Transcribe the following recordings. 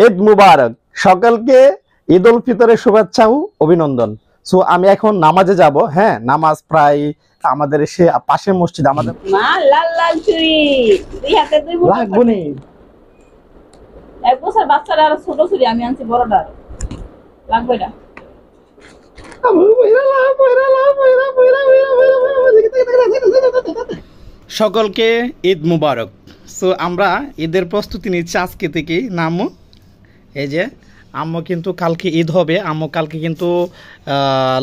ঈদ মুবারক। সকলকে ঈদ উল ফিতরের শুভেচ্ছা ও অভিনন্দন। সো আমি এখন নামাজে যাব। হ্যাঁ, নামাজ প্রায় আমাদের সে পাশের মসজিদ আমাদের মা লাল লাল চুড়ি দুই হাতে দুই মুঠো লাগবো নি। এক বছর বাচ্চারা আর ছোট চুড়ি আমি আনছি বড়টা লাগবে এটা সকলকে ঈদ মুবারক। সো আমরা ঈদের প্রস্তুতি নিচ্ছি আজকে থেকেই। নামও এই যে আম্মু কিন্তু কালকে ঈদ হবে, আম্মু কালকে কিন্তু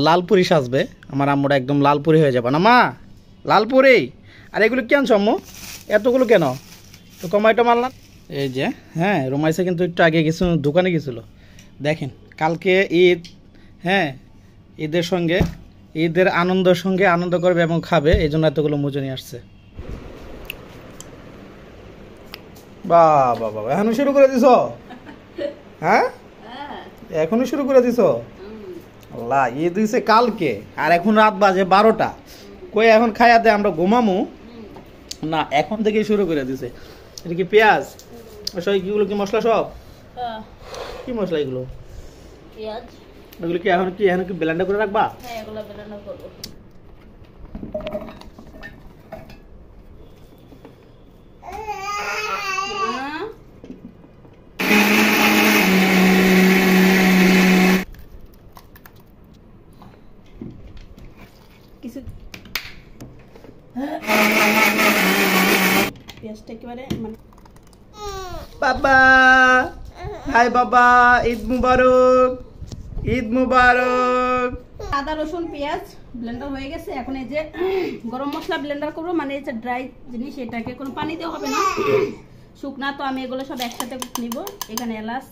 লালপুরি সাজবে। আমার আম্মুটা একদম লালপুরি হয়ে যাবে না মা, লালপুরি। আর এগুলো কেন আম্মু এতগুলো কেন, তো কমাইটা মারলাম। এই যে হ্যাঁ, রোমাইসে কিন্তু একটু আগে কিছু দোকানে গেছিলো। দেখেন কালকে ঈদ, হ্যাঁ ঈদের সঙ্গে ঈদের আনন্দের সঙ্গে আনন্দ করবে এবং খাবে, এই জন্য এতগুলো মুজো নিয়ে আসছে। বাহ বাহ বাহ, এখনো শুরু করে দিছ? হ্যাঁ এখনো শুরু করে দিছ? আল্লাহ, ঈদ হইছে কালকে আর এখন রাত বাজে 12টা। কই এখন খাইয়া দে, আমরা ঘুমামু না, এখন থেকেই শুরু করে দিছে। এটা কি পেঁয়াজ সব কিগুলো, কি মশলা সব? কি মশলা এগুলো? পেঁয়াজ এগুলো কি এখন কি ব্লেন্ডার করে রাখবা? হ্যাঁ এগুলো ব্লেন্ডার করব। কিছু পেঁয়াজটা একেবারে মানে বাবা, হাই বাবা, ঈদ মুবারক, ঈদ মুবারক। আদা রসুন পেঁয়াজ ব্লেন্ডার হয়ে গেছে। এখন এই যে গরম মশলা ব্লেন্ডার করবো, মানে এই যে ড্রাই জিনিস, এটাকে কোনো পানি দেওয়া হবে না, শুকনা। তো আমি এগুলো সব একসাথে নিব। এখানে এলাচ,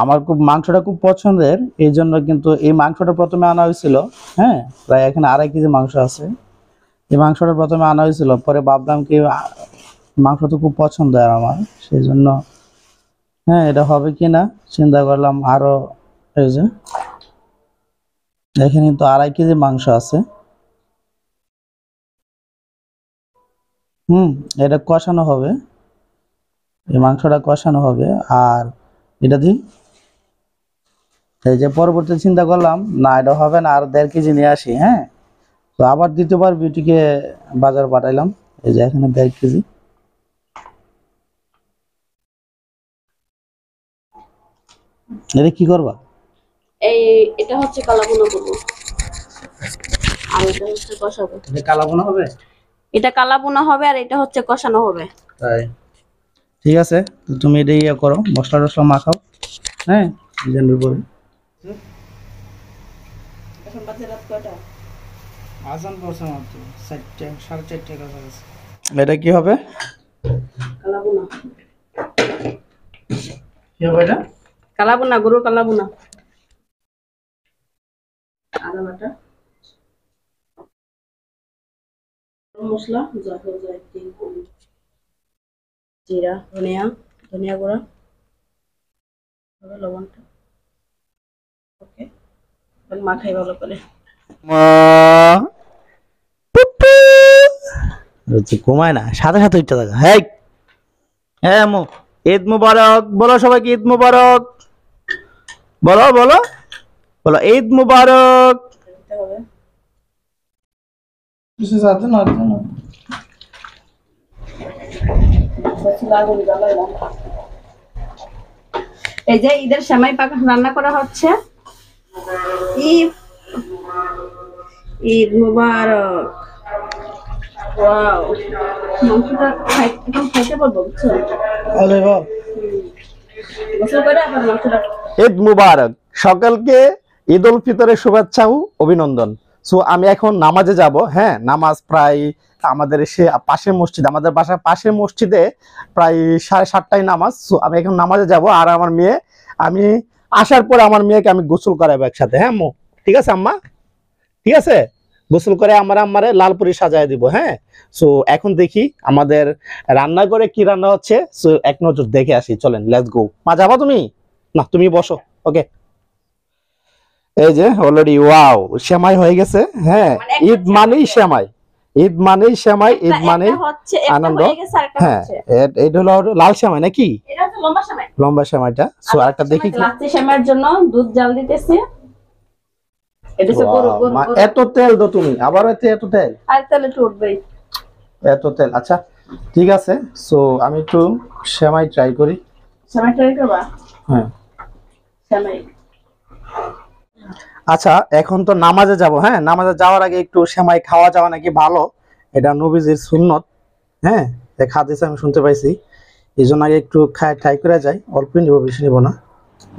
আমার খুব মাংসটা খুব পছন্দের, এই জন্য কিন্তু এই মাংসটা প্রথমে আনা হয়েছিল। হ্যাঁ, প্রায় এখানে 2.5 কেজি মাংস আছে। এই মাংসটা প্রথমে আনা হয়েছিল, পরে ভাবলাম কি মাংস তো খুব পছন্দ আর আমার, সেই জন্য হ্যাঁ এটা হবে কি না চিন্তা করলাম। আরো এই যে এখানে কিন্তু 2.5 কেজি মাংস আছে। এটা কষানো হবে, এই মাংসটা কষানো হবে। আর এটা দিই, এই যে পরবর্তী চিন্তা করলাম না এটা হবে না, আর 1.5 কেজি নিয়ে আসি। হ্যাঁ, তো আবার দ্বিতীয়বার বিউটিকে বাজার পাঠাইলাম। এই যে এখানে 1.5 কেজি। এটা কি করবা? এটা হচ্ছে কালাভুনা করব, আর এটা হচ্ছে কষাবো। এটা কালাভুনা হবে? এটা কালাভুনা হবে আর এটা হচ্ছে কষানো হবে। তাই ঠিক আছে, তো তুমি এটা ইয়ে করো, মশলা টসলা মাখাও। হ্যাঁ, ডিজাইনের উপরে। এখন বাজে রাত কয়টা? আজান পড়ছে মাত্র 4টা, 4:30 কাছাকাছি। এটা কি হবে? কালাভুনা। কি হবে এটা? কালাভুনা, গরুর কালাভুনা। আদা বাটা, মশলা, জয়ত্রী, জিরা, ধনিয়া গুঁড়া, লবণটা। ওকে, মাখাই ভালো করে। ঘুমায় না, সাথে সাথে উঠতে থাকা। হ্যাঁ হ্যাঁ মো, ঈদ মুবারক বলো সবাইকে, ঈদ মুবারক বলো বলো বলো, ঈদ মুবারক। এই যে ঈদের সেমাই পাকা রান্না করা হচ্ছে। ঈদ ঈদ মুবারক। ওয়াও, মাংসটা খাইতে পারবো, বুঝছো? গোসল করে আবার মাংসটা। ঈদ মুবারক। সকলকে ঈদ উল ফিতরের শুভেচ্ছা ও অভিনন্দন। সো আমি এখন নামাজে যাব। হ্যাঁ, নামাজ প্রায় আমাদের সে পাশের মসজিদ, আমাদের বাসার পাশের মসজিদে প্রায় 7:30টায় নামাজ। সো আমি এখন নামাজে যাব। আর আমার মেয়ে, আমি আসার পরে আমার মেয়েকে আমি গোসল করাবো একসাথে। হ্যাঁ আম্মু, ঠিক আছে আম্মা, ঠিক আছে। গোসল করে আমারে লালপুরি সাজায় দিব। হ্যাঁ, সো এখন দেখি আমাদের রান্নাঘরে কি রান্না হচ্ছে। সো এক নজর দেখে আসি, চলেন লেটস গো। মা যাবা তুমি? না তুমি বসো, ওকে। এই যে অলরেডি ওয়াও সেমাই হয়ে গেছে। হ্যাঁ, মানে একটা ঈদ মানেই সেমাই, ঈদ মানেই সেমাই, ঈদ মানেই হচ্ছে একটা আনন্দ। হয়ে গেছে আরেকটা হ্যাঁ, হচ্ছে এটা হলো লাল সেমাই নাকি এটা হচ্ছে লম্বা সেমাই। লম্বা সেমাইটা। সো আরেকটা দেখি কি। লাচ্ছি সেমাইয়ের জন্য দুধ জাল দিতেছি। এটা হচ্ছে গরু গরু মা, গরু। এত তেল তো তুমি আবার এত তেল, আর তাহলে একটু উঠবেই। এত তেল। আচ্ছা ঠিক আছে, সো আমি একটু সেমাই ট্রাই করি। সেমাই ট্রাই করবা? হ্যাঁ সেমাই। আচ্ছা এখন তো নামাজে যাব। হ্যাঁ, নামাজে যাওয়ার আগে একটু সেমাই খাওয়া যাওয়া নাকি ভালো, এটা নবীজির সুন্নত। হ্যাঁ, এক হাদিসে আমি শুনতে পাইছি। এই জন্য আগে একটু ট্রাই করে যাই, অল্প নিব, বেশি নিব না,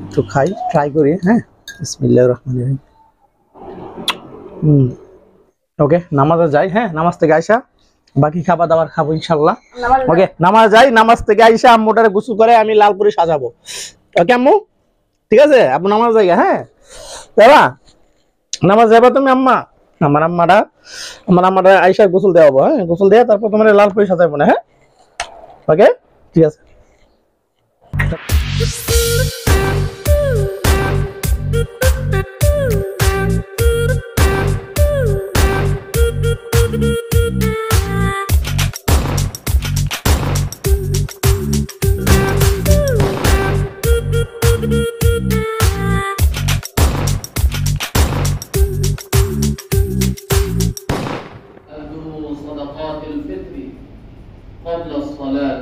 একটু খাই, ট্রাই করি। হ্যাঁ, বিসমিল্লাহির রহমানির রহিম। ওকে, নামাজে যাই। হ্যাঁ, নামাজ থেকে আইসা বাকি খাবার দাবার খাবো ইনশাল্লাহ। ওকে, নামাজ যাই, নামাজ থেকে আইসা আম্মুটারে গোসল করে আমি লালপুরি সাজাবো। ওকে আম্মু, ঠিক আছে, আপনি নামাজ যাই। হ্যাঁ যাবা, নামাজ যাবা তুমি আম্মা? আমার আম্মাটা আইসা গোসল দেওয়াবো। হ্যাঁ, গোসল দেওয়া তারপর তোমার লালপুরি সাজাবো না। হ্যাঁ ওকে, ঠিক আছে। أدوا صدقات الفطر قبل الصلاة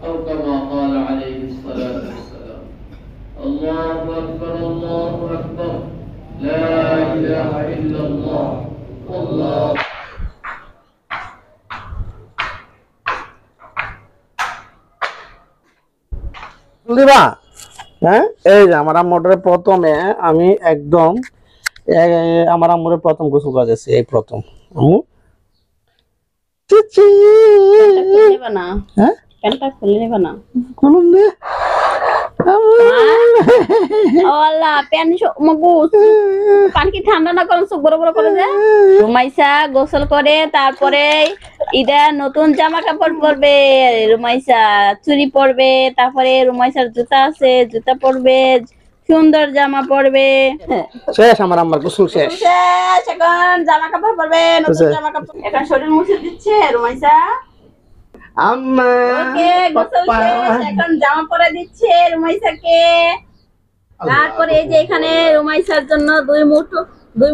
أو كما قال عليه الصلاة والسلام. الله أكبر الله أكبر لا إله إلا الله والله দিবা। হ্যাঁ, এই যে আমার আম্মুটারে প্রথমে আমি একদম আমার আম্মুরে প্রথম গোসল করাচ্ছি, এই প্রথম। আম্মু নেবা না? হ্যাঁ, প্যান্টটা খুলে নেবা না? খুলুন নে। ও আল্লাহ, প্যান্ট মগু পানি কি ঠান্ডা না করেন, চোখ বড় বড় করে দেয়। রুমাইসা গোসল করে তারপরে ঈদে নতুন জামা কাপড় পরবে, রুমাইসা চুড়ি পরবে, তারপরে রুমাইসার জুতা আছে, জুতা পরবে, সুন্দর জামা পরবে। শেষ, আমার আম্মার গোসল শেষ। শেষ, এখন জামা কাপড় পরবে, নতুন জামা কাপড়। এখন শরীর মুছে দিচ্ছে রুমাইসা। আম্মা ওকে, গোসল শেষ, এখন জামা পরে দিচ্ছে রুমাইসাকে। তারপরে এই যে এখানে রুমাইসার জন্য দুই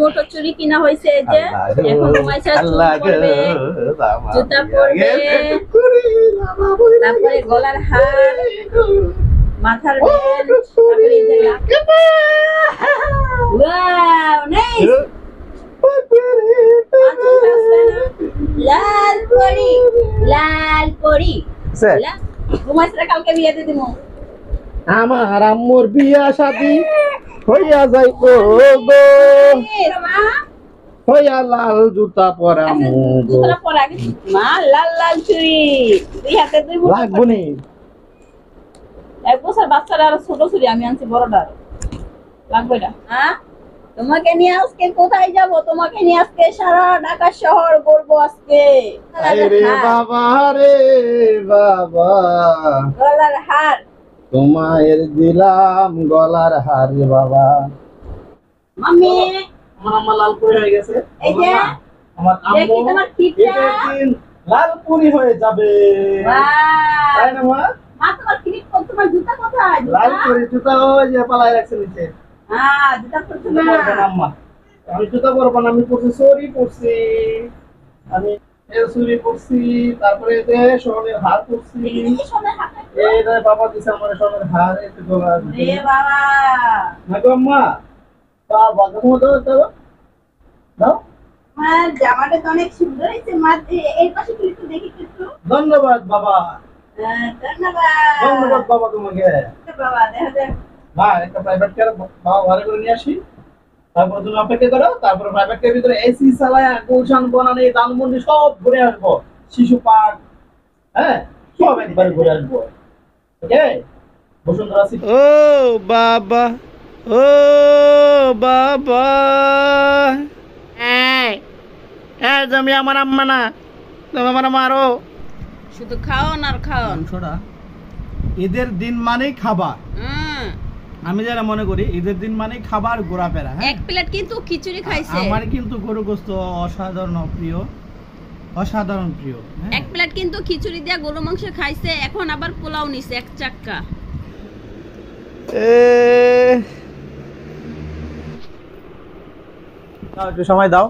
মুঠো চুড়ি কিনা হয়েছে। এই যে এখন রুমাইসা চুড়ি পরবে, জুতা পরবে, তারপরে গলার হার, মাথার বেল, তারপরে এই যে ওয়াও নাইস, লাল পরি, লাল পরি। রুমাইসা কালকে বিয়ে দিয়ে দিমু। আমার আম্মুর বিয়া শাদি হইয়া যাইব গো, হইয়া লাল জুতা পরা গো। জুতা পরা গেছে মা, লাল লাল চুড়ি, দুই হাতে দুই মুঠো। লাগবো নি? এক বছর বাচ্চারা আর ছোট চুড়ি, আমি আনছি বড়টা। লাগবে এটা? হ্যাঁ, তোমাকে নিয়ে আজকে কোথায় যাব? তোমাকে নিয়ে আজকে সারা ঢাকা শহর ঘুরবো আজকে। রে বাবা, রে বাবা, গলার হার তোমার দিলাম গলার হার রে বাবা। মাম্মি, আমার আম্মা লালপুরি হয়ে গেছে। এই যে আমার দেখি আম্মু তোমার টিপটা। ঈদের দিন লালপুরি হয়ে যাবে, তাই না মা? মা, তোমার ক্লিপ কোন, তোমার জুতা কোথায়? লালপুরি জুতা ওই যে পালায় রাখছে নিচে। হ্যাঁ, জুতা পরছো না? পরবো না আম্মা, আমি জুতা পরবো না, আমি পরছি সরি পরছি, আমি চুরি পরছি, তারপরে এই যে সোনের হার পরছি। এই যে সোনার হাতে। এই যে বাবা দিছে আমার সোনের হার, এই তো গলা রে বাবা, না গো আম্মা, বাবা তুমি দাও দাও। মা জামাটা তো অনেক সুন্দর হয়েছে। মা এই পাশে একটু দেখি একটু। ধন্যবাদ বাবা, ধন্যবাদ ধন্যবাদ বাবা তোমাকে। বাবা। দেখা যাক মা একটা প্রাইভেট কার বাবা ভাড়া করে নিয়ে আসি, তারপর তুমি অপেক্ষা করো, তারপর প্রাইভেট কারের ভিতরে এসি চালায় গুলশান বনানি ধানমন্ডি সব ঘুরে আসবো, শিশু পার্ক, হ্যাঁ সব একবার ঘুরে আসবো। ওকে, বসুন্ধরা সিটি। ও বাবা, ও বাবা, এই তুমি আমার আম্মা না, তুমি আমার মারো। শুধু খাওন আর খাওন। ছোড়া, ঈদের দিন মানেই খাবার, আমি যারা মনে করি ঈদের দিন মানে খাবার ঘোরাফেরা, হ্যাঁ এক প্লেট কিন্তু খিচুড়ি খাইছে। আমার কিন্তু গরু গোস্ত অসাধারণ প্রিয়, অসাধারণ প্রিয়, হ্যাঁ। এক প্লেট কিন্তু খিচুড়ি দিয়ে গরু মাংস খাইছে, এখন আবার পোলাও নিছে এক চাক্কা। দাও একটু সময় দাও।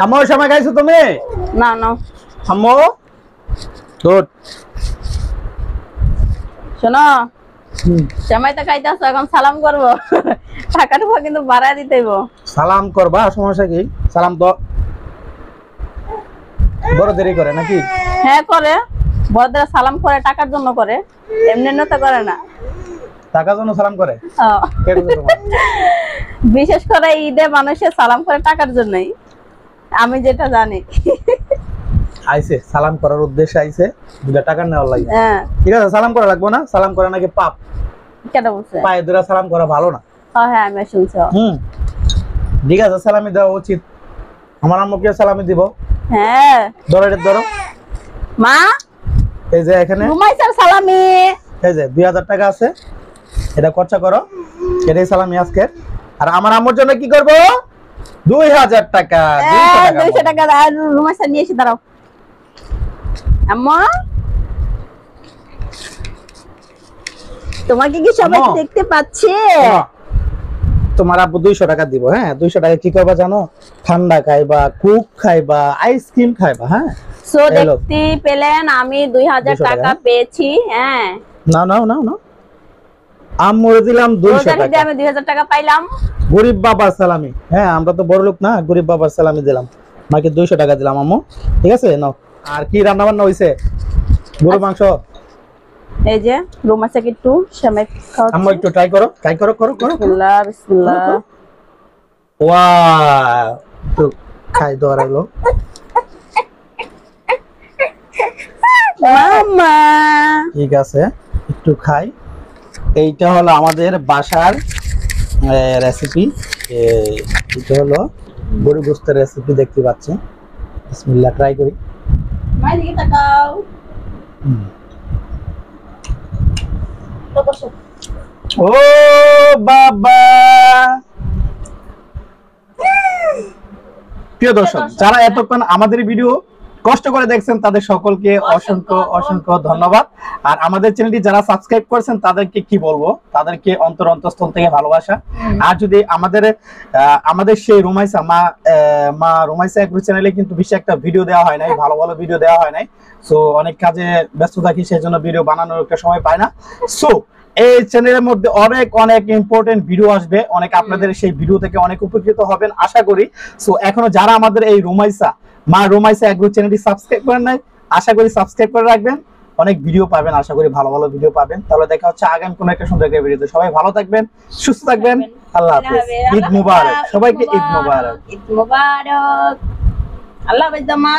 আম্মু সময় খাইছো তুমি? না না আম্মু গুড। শোনো, সময় তো খাইতেছ, এখন সালাম করবো। টাকাটা কিন্তু বাড়ায় দিতে হইব। সালাম করবা, সমস্যা কি? সালাম তো বড় দেরি করে নাকি? হ্যাঁ করে, বড়দের সালাম করে টাকার জন্য করে, এমনি তো করে না। টাকার জন্য সালাম করে? হ্যাঁ। কে বলছে তোমার? বিশেষ করে ঈদে মানুষের সালাম করে টাকার জন্যই, আমি যেটা জানি। আইছে সালাম করার উদ্দেশ্যে আইছে, দুটা টাকা নেওয়ার লাগে। হ্যাঁ ঠিক আছে, সালাম করা লাগবে না, সালাম করা নাকি পাপ। কেটা বলছে? পায়ে ধরে সালাম করা ভালো না। হ্যাঁ আমি শুনছি। ঠিক আছে, সালামি দেওয়া উচিত। আমার আম্মুকে সালামি দিব। হ্যাঁ ধরো এটা ধরো। মা, এই যে এখানে ঘুমাইছার সালামি। এই যে 2000 টাকা আছে, এটা খরচা করো, এটাই সালামি আজকে। আর আমার আম্মুর জন্য কি করব? 2000 টাকা। 200 টাকা রুমাইছা নিয়ে এসে দাঁড়াও। আম্মা, তোমাকে কি সবাই আম্মু, দেখতে পাচ্ছে? তোমার আব্বু 200 টাকা দিব, হ্যাঁ। 200 টাকা কি করবা জানো? ঠান্ডা খাইবা, কুক খাইবা, আইসক্রিম খাইবা, হ্যাঁ। সো দেখতে পেলেন আমি 2000 টাকা পেয়েছি, হ্যাঁ। না না না না, আম্মুরে দিলাম 200 টাকা। আমি 2000 টাকা পাইলাম। গরিব বাবার সালামি, হ্যাঁ। আমরা তো বড় লোক না, গরিব বাবার সালামি দিলাম। মাকে 200 টাকা দিলাম আম্মু, ঠিক আছে নাও। আর কি রান্না বান্না হইছে? গরু মাংস। এই যে রুমাইছা একটু সময় খাওয়া। আম্মু একটু ট্রাই করো, ট্রাই করো, করো করো। বিসমিল্লাহ বিসমিল্লাহ। ওয়াও, তো খাই দরাইলো মামা। ঠিক আছে, একটু খাই। এইটা হলো আমাদের বাসার রেসিপি। এটা হলো গরু গোস্তের রেসিপি, দেখতে পাচ্ছেন। বিসমিল্লাহ, ট্রাই করি। মাই দিকে তাকাও। তো বসো। ও বাবা। প্রিয় দর্শক, যারা এতক্ষণ আমাদের ভিডিও কষ্ট করে দেখছেন তাদের সকলকে অসংখ্য অসংখ্য ধন্যবাদ। আর আমাদের চ্যানেলটি যারা সাবস্ক্রাইব করেছেন তাদেরকে কি বলবো, তাদেরকে অন্তরস্থল থেকে ভালোবাসা। আর যদি আমাদের সেই রুমাইসা মা রুমাইসা এগ্রো চ্যানেলে কিন্তু বেশি একটা ভিডিও দেওয়া হয় নাই, ভালো ভালো ভিডিও দেওয়া হয় নাই। সো অনেক কাজে ব্যস্ত থাকি, সেই জন্য ভিডিও বানানোর একটা সময় পায় না। সো এই চ্যানেলের মধ্যে অনেক অনেক ইম্পর্টেন্ট ভিডিও আসবে, অনেক আপনাদের সেই ভিডিও থেকে অনেক উপকৃত হবেন আশা করি। সো এখনো যারা আমাদের এই মা রুমাইসা এগ্রো চ্যানেলটি সাবস্ক্রাইব করেন নাই, আশা করি সাবস্ক্রাইব করে রাখবেন, অনেক ভিডিও পাবেন, আশা করি ভালো ভালো ভিডিও পাবেন। তাহলে দেখা হচ্ছে আগামী কোনো একটা সুন্দর একটা ভিডিওতে। সবাই ভালো থাকবেন, সুস্থ থাকবেন, আল্লাহ হাফেজ। ঈদ মুবারক সবাইকে, ঈদ মুবারক। ঈদ মুবারক। আল্লাহ হাফেজ মা।